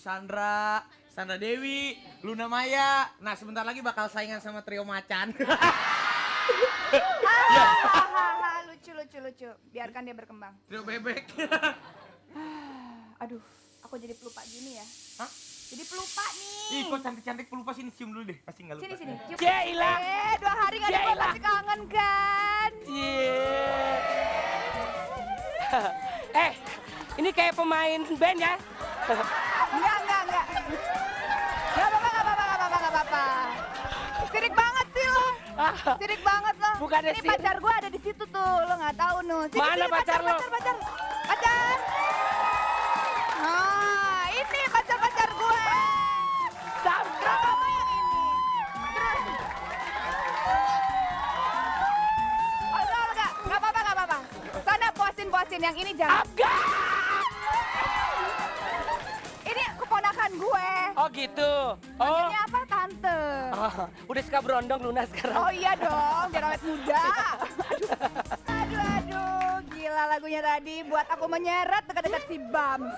Sandra, Sandra Dewi, Luna Maya. Nah sebentar lagi bakal saingan sama trio Macan. Lucu. Biarkan dia berkembang. Trio Bebek. Aduh, aku jadi pelupa gini ya. Hah? Jadi pelupa nih. Ih kok cantik-cantik pelupa sini, cium dulu deh. Pasti nggak lupa. Sini. Cium. Cila. 2 hari gak ada pasti kangen kan? Ini kayak pemain band ya? Enggak. Gak apa-apa. Sirik banget sih lo. Sirik banget lo. Bukannya ini sirik. pacar gue ada di situ tuh, lo nggak tahu nuh. Mana pacar lo? Pacar. Nah, ini pacar gue. Sandra. Kamu yang ini. Terus. Olga. Nggak apa-apa. Sana puasin yang ini jangan. Abga. Ini keponakan gue. Oh gitu. Manggilnya apa? Tante. Udah suka berondong Luna sekarang. Oh iya dong, biar awet muda. Aduh, gila lagunya tadi buat aku menyeret dekat-dekat si Bams.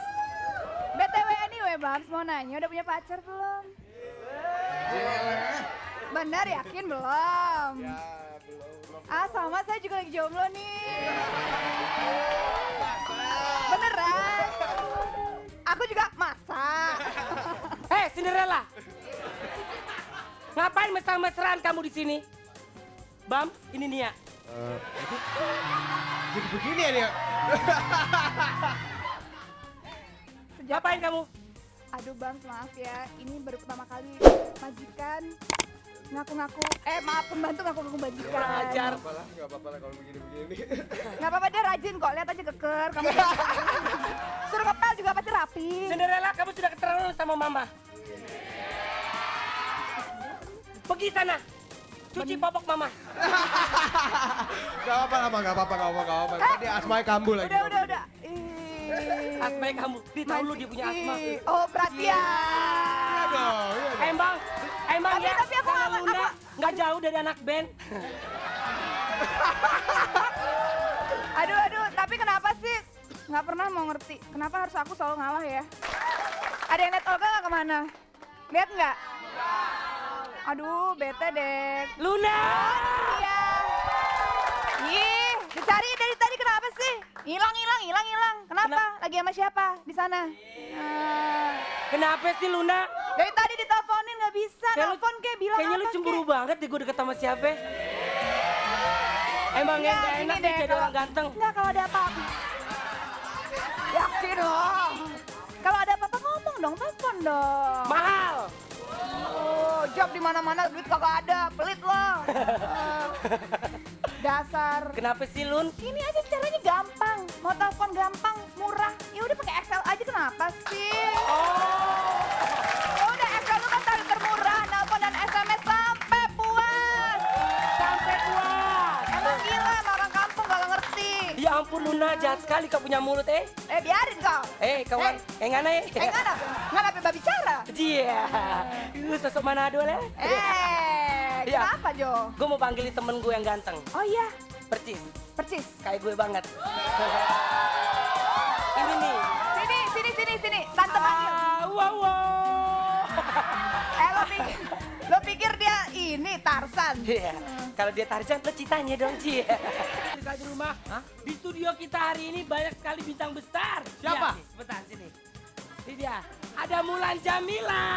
BTW anyway Bams, mau nanya udah punya pacar belum? Bener yakin belum? Ya belum. Ah sama saya juga lagi jomblo nih. Beneran? Aku juga masak. Cinderella. Ngapain mesra-mesraan kamu di sini? Bam, ini Nia. Jadi begini ya dia. Ngapain kamu? Aduh Bang, maaf ya, ini baru pertama kali majikan ngaku-ngaku, maaf pembantu ngaku-ngaku majikan. Ajar. Gak apa-apa lah kalau begini-begini. Gak apa-apa, dia rajin kok, lihat aja keker. Kamu suruh ngepel juga pasti rapi. Cinderella, kamu sudah keterlaluan sama mama. Pergi sana, cuci popok mama. Gak apa-apa. Tadi asmanya kambuh lagi. Udah. Asma kamu, dia tahu lu dia punya asma. Oh perhatian. Emang ya, Tapi aku kalau nggak- Luna nggak jauh dari anak band. Aduh, tapi kenapa sih nggak pernah mau ngerti? Kenapa harus aku selalu ngalah ya? Ada yang lihat Olga nggak kemana? Lihat nggak? Aduh, bete deh. Luna! Iya. Ih, dicari dari tadi kenapa sih? Hilang. Kenapa? Lagi sama siapa di sana? Kenapa sih Luna? Dari tadi diteleponin nggak bisa. Telepon kayak bilang Kayaknya lu apa cemburu kek? banget deh gue deket sama siapa. Emang Ya, yang gak gini enak deh, nih jadi kalau- orang ganteng. Enggak, kalau ada apa-apa. Yakin loh. Kalau ada apa-apa ngomong dong, telepon dong. Mahal! Oh, job di mana-mana duit kagak ada, pelit loh. Dasar. Kenapa sih Lun? Ini aja caranya gampang. Mau telepon gampang, murah. Ya udah pakai Excel aja kenapa sih? Oh! Ya udah Excel lu kan tarif termurah, nelpon dan SMS sampai puas. Sampai puas! Emang gila sama orang kampung gak ngerti. Ya ampun Luna, jahat sekali kau punya mulut Biarin kau. kawan, ngana Nggak apa bicara. Iya, lu sosok Manado lah. Iya. Kenapa Jo? Gue mau panggilin temen gue yang ganteng, Oh iya, percis, percis. kayak gue banget. Ini nih. Sini. Tante panggil. Wow. Lo pikir dia ini Tarzan? Iya, kalau dia Tarzan lo citanya dong Ci. Di rumah, di studio kita hari ini banyak sekali bintang besar. Siapa? Iya, sebentar sini. Ini dia, ada Mulan Jamila.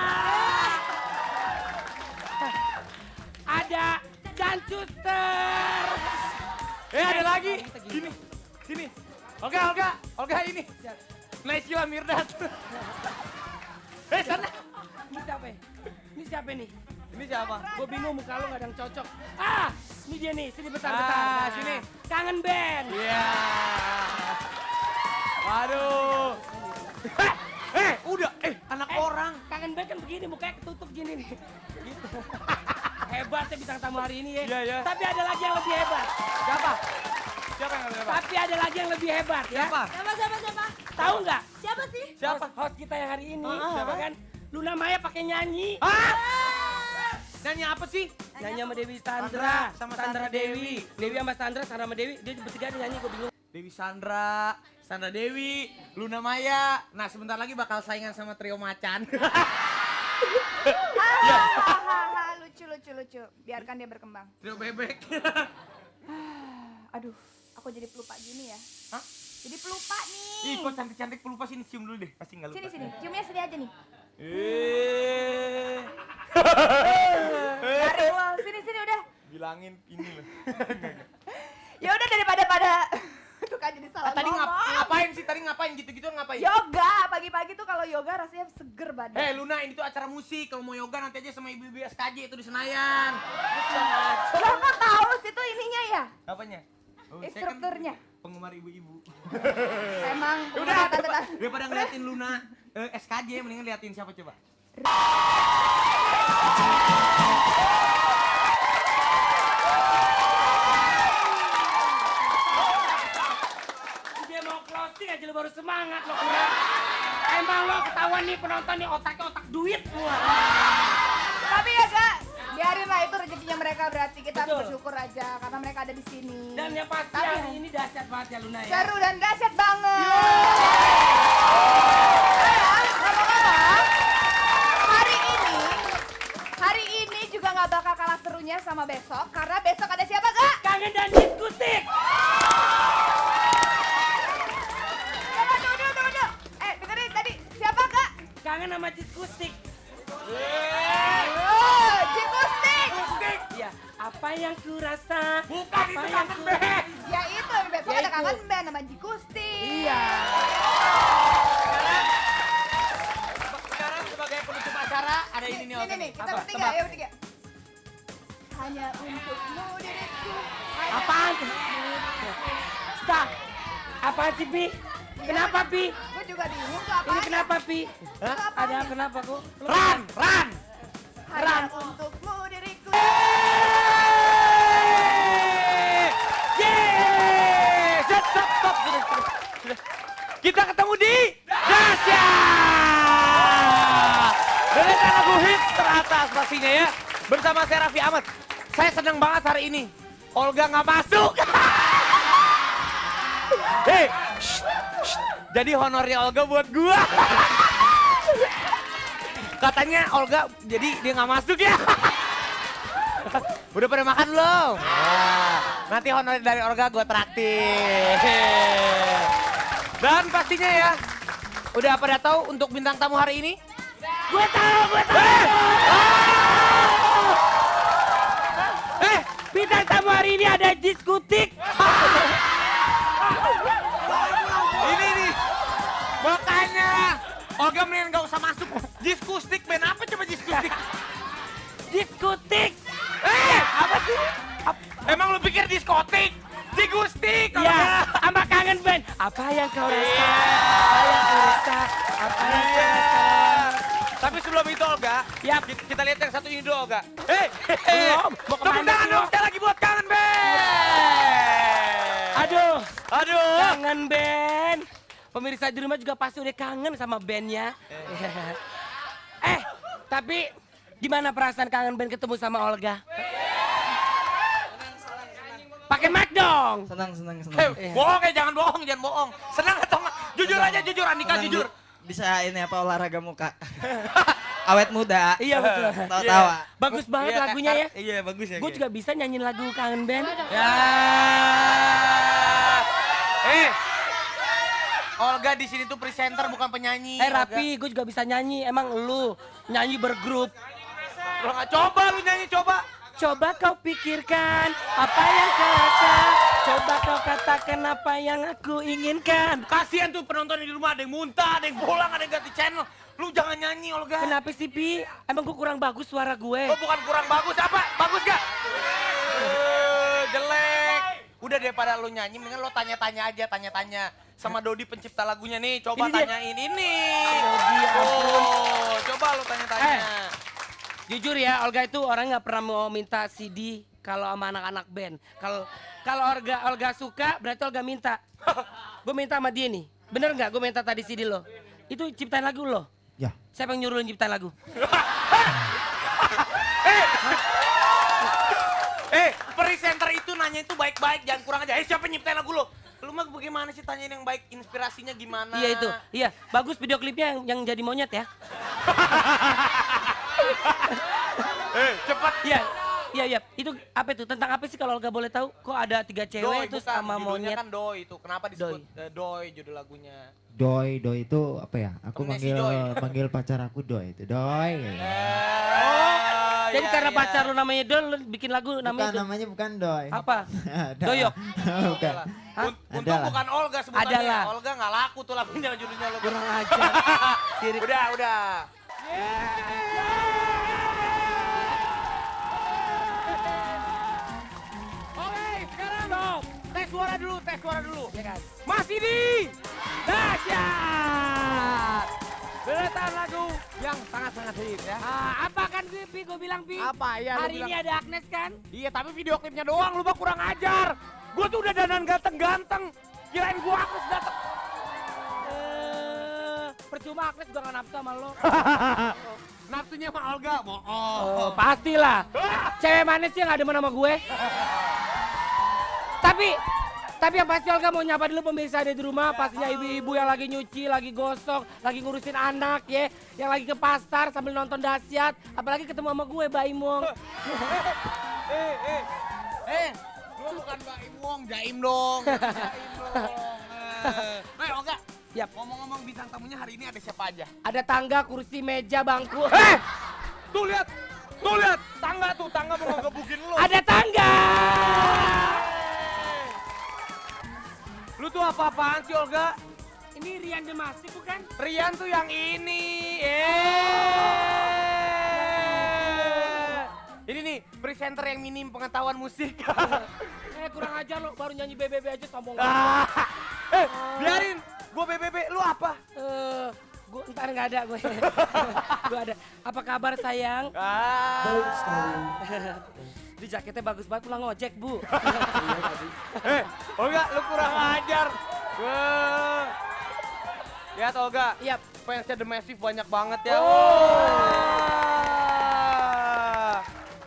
Ada Chan Custer. Ada lagi. Sini. Olga ini. Naysila Mirdad. Sana. Ini siapa nih? Ini siapa? Gue bingung muka lo gak ada yang cocok. Ini dia nih, sini bentar. Sini. Kangen band. Iya. Waduh. Udah. Anak orang. Kangen band kan begini, mukanya ketutup gini nih. Gitu. Hebat ya bintang tamu hari ini ya. Iya. Tapi ada lagi yang lebih hebat. Siapa yang nggak siapa? Tapi ada lagi yang lebih hebat ya. Siapa? Siapa? Tahu nggak? Siapa sih? Siapa? Host kita yang hari ini. Siapa kan? Luna Maya pakai nyanyi. Nyanyi apa sih? Nyanyi sama Dewi Sandra, Sandra. sama Sandra Sandra Dewi. Dewi sama Sandra sama Dewi. Dia bertiga ada nyanyi, gue bingung. Dewi Sandra, Sandra Dewi, Luna Maya. Nah, sebentar lagi bakal saingan sama trio macan. Hahaha, lucu. Biarkan dia berkembang. Trio bebek. Aduh, aku jadi pelupa gini ya. Hah? Jadi pelupa nih. Ih, kok cantik-cantik pelupa, sini cium dulu deh. Pasti enggak lupa. Sini, ciumnya sini aja nih. Eh. Tarik lo, sini udah. Bilangin ini loh. Ya udah daripada itu kan jadi salah Tadi ngomong. ngapain sih? Tadi ngapain gitu-gitu ngapain? Yoga, pagi-pagi tuh kalau yoga rasanya seger badan. Luna, ini tuh acara musik. Kalau mau yoga nanti aja sama ibu-ibu SKJ itu di Senayan. Lo kok tahu sih itu ininya ya? Apanya? Oh, saya kan Instrukturnya. penggemar ibu-ibu. Emang Udah, tante-tante. daripada ngeliatin Luna SKJ, mendingan liatin siapa coba? Dia mau closing aja lu baru semangat lo kira. Emang lo ketahuan nih penonton nih otaknya otak duit semua. Tapi ya Kak, biarin lah itu rezekinya mereka, berarti kita harus Betul. bersyukur aja karena mereka ada di sini. Dan yang pasti Tapi hari ini dahsyat banget ya Luna ya. seru dan dahsyat banget. Ngomong-ngomong, hari ini juga nggak bakal kalah serunya sama besok karena besok ada siapa Kak? Kangen dan diskutik. Tunggu. Dengerin tadi siapa Kak? Kangen sama diskutik. Oh, Jikustik. Ya, apa yang ku rasa? Bukan, apa itu yang kangen ku... band. Ya itu besok Ya ada itu. kangen band sama Jikustik. Iya. Sekarang sebagai penutup acara ada ini nih. Ini nih, kita Apa? bertiga, Tebak. ya bertiga. Hanya untukmu diriku. hanya Apaan? untukmu. Stop. Apaan sih, Pi? Kenapa, Pi? Gue juga bingung tuh apa. Ini kenapa, Pi? Hah? Ada kenapa kok? Run! Hanya untukmu diriku. Yeay! Stop. Sudah. Kita ketemu di Dahsyat! Dengarkan lagu hits teratas pastinya ya. Bersama saya Raffi Ahmad. Saya senang banget hari ini. Olga nggak masuk. Hei, jadi honornya Olga buat gua. Katanya Olga jadi dia nggak masuk ya. Udah pada makan belum? Nah, nanti honor dari Olga gue traktir. Dan pastinya ya, udah pada tahu untuk bintang tamu hari ini? Gue tahu. Bintang tamu hari ini ada diskutik. Ini nih, makanya Olga mendingan gak usah masuk. Diskustik, band apa coba diskustik? Diskutik. Apa sih? Emang lu pikir diskotik? Digustik! Ya, sama kangen band. Apa yang kau rasa? Apa yang kau rasa? Apa yang kau rasa? Tapi sebelum itu Olga, Ya. kita lihat yang satu ini dulu Olga. Hei, Belum, mau tepuk kemana tangan sih, dong lo? sekali lagi buat kangen band. Aduh, Aduh. kangen band. Pemirsa di rumah juga pasti udah kangen sama bandnya. Tapi gimana perasaan kangen band ketemu sama Olga? Pakai mic dong. Senang. Bohong ya, jangan bohong. Senang atau enggak? Jujur aja, jujur Andika, Senang, jujur. Bisa ini apa olahraga muka. Awet muda. Iya betul. Tawa-tawa. Bagus banget lagunya ya. Iya, bagus ya. Gue juga bisa nyanyiin lagu kangen band. Ya. Olga di sini tuh presenter bukan penyanyi. Rapi, gue juga bisa nyanyi. Emang lu nyanyi bergrup. Lo nggak coba lu nyanyi coba. Coba kau pikirkan apa yang kau rasa. Coba kau katakan apa yang aku inginkan. Kasihan tuh penonton di rumah, ada yang muntah, ada yang pulang, ada yang ganti channel. Lu jangan nyanyi Olga. Kenapa sih, Pi? Emang gue kurang bagus suara gue? Oh bukan kurang bagus apa? Bagus gak? Jelek. Udah daripada lu nyanyi, mendingan lo tanya-tanya aja, tanya-tanya. Sama Dodi pencipta lagunya nih, coba Ini dia. tanyain ini. Dodi, ampun. Oh, coba lo tanya-tanya. Jujur ya, Olga itu orang nggak pernah mau minta CD kalau sama anak-anak band. Kalau Olga suka, berarti Olga minta. Gue minta sama dia nih. Bener nggak? Gue minta tadi CD lo. Itu ciptain lagu lo. Ya. Siapa yang nyuruh lo ciptain lagu? Presenter itu nanya itu baik-baik, jangan kurang aja. Siapa yang nyiptain lagu lo? Lu lu mah bagaimana sih tanyain yang baik, inspirasinya gimana? Iya itu, iya. Bagus video klipnya yang jadi monyet ya. Cepet. Iya. Itu apa itu? Tentang apa sih kalau Olga boleh tahu? Kok ada 3 cewek Doi, terus bukan. sama Judulnya monyet? kan Doi itu. Kenapa disebut Doi judul lagunya? Doi itu apa ya? Aku Temennya si manggil Joy. manggil pacar aku Doi itu. Doi. Jadi iya, karena iya. pacar lu namanya Dol, lu bikin lagu Bukan namanya Dol. namanya bukan Doi. Apa? Ada. Doyok? Bukan. Hah? Untung Adalah. bukan Olga sebutannya. Adalah. Olga nggak laku tuh lagunya judulnya lo. Kurang ajar. Sirik. Udah. Oke, sekarang dong. Tes suara dulu. Ya kan? Mas Didi. Dahsyat. Deretan lagu yang sangat-sangat hits ya. Apa kan Pi, gue bilang Pi? Apa ya lu Hari bilang? ini ada Agnes kan? Iya, tapi video klipnya doang lu mah kurang ajar. Gua tuh udah dandan ganteng-ganteng. Kirain gua Agnes dateng. Percuma Agnes juga gak nafsu sama lo. Nafsunya sama Olga, Oh, pastilah. Cewek mana sih yang gak demen sama gue? Tapi yang pasti Olga mau nyapa dulu pemirsa ada di rumah. Pastinya ibu-ibu yang lagi nyuci, lagi gosok, lagi ngurusin anak ya. Yang lagi ke pasar sambil nonton dahsyat. Apalagi ketemu sama gue, Mbak Imong. Lu bukan Mbak Imong, Jaim dong. Olga. Yap. Ngomong-ngomong bintang tamunya hari ini ada siapa aja? Ada tangga, kursi, meja, bangku. Tuh lihat. Tangga mau ngegebukin lu. Ada tangga. Lu tuh apa-apaan sih, Olga? Ini Rian Demasi bukan? Rian tuh yang ini. Ini nih, presenter yang minim pengetahuan musik. Kurang ajar lo, baru nyanyi BBB aja sombong. Biarin, gua BBB, lu apa? Gue ntar nggak ada gue. Gue ada. Apa kabar sayang? Di jaketnya bagus banget, pulang ngojek bu. Olga, lu kurang ajar. Lihat Olga, Yap. fansnya The Massive banyak banget ya.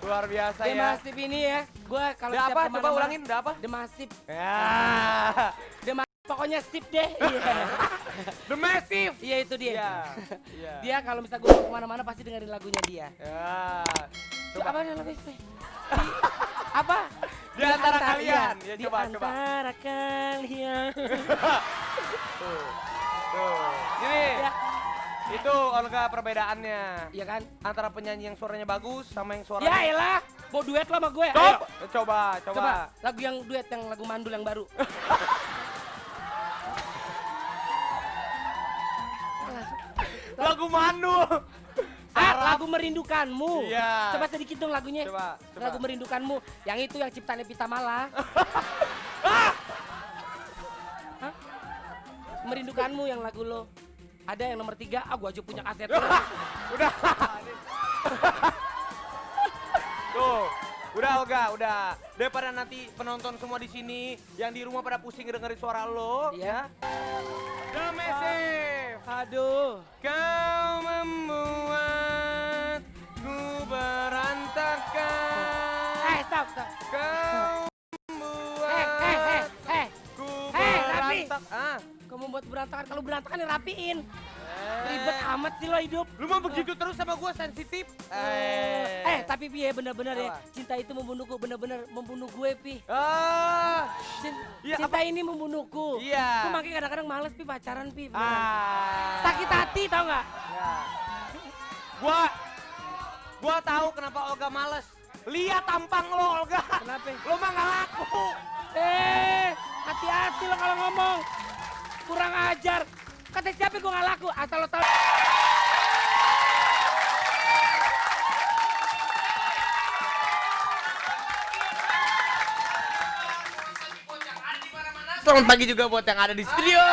Luar biasa ya. Demasif ini ya, gue kalau Udah setiap apa? kemana-mana. Coba ulangin, udah apa? Demasif. Ya. Pokoknya sip deh. Iya. The Massive. Iya itu dia. Iya. Dia kalau misalnya gue mau kemana-mana pasti dengerin lagunya dia. Ya. Apa yang lebih? Apa? Di antara kalian. Ya, Di coba. antara kalian. Tuh. Gini. Ya. Itu Olga perbedaannya. Iya kan? Antara penyanyi yang suaranya bagus sama yang Ya suaranya. elah, mau duet lo sama gue. Ayo. Coba. Lagu yang duet, yang lagu mandul yang baru. Lagu Mandul. Lagu Merindukanmu. Iya. Coba sedikit dong lagunya. Coba. Lagu Merindukanmu. Yang itu yang ciptaannya Pita Mala. Hah? Merindukanmu yang lagu lo. Ada yang nomor 3, gua aja punya kaset. Udah. Tuh. Udah Olga, udah. Daripada nanti penonton semua di sini yang di rumah pada pusing dengerin suara lo, Iya. The Massive. Aduh. Kau membuatku berantakan. Stop. Kau membuatku Rapi. berantakan. Kau membuat berantakan, kalau berantakan ya rapiin. Ribet amat sih lo hidup. Lu mah begitu terus sama gua sensitif. Tapi Pi ya bener-bener ya, Apa? cinta itu membunuhku, bener-bener membunuh gue Pi. Cinta Iya, ini membunuhku. Iya. Gue makanya kadang-kadang males Pi pacaran Pi. beneran. Sakit. Sakit hati tau gak? Ya. Gua tahu kenapa Olga males. Lihat tampang lo Olga. Kenapa? Lo mah nggak laku. Hati-hati lo kalau ngomong. Kurang ajar. Kata siapa gue gak laku, asal lo tau. Selamat pagi juga buat yang ada di studio.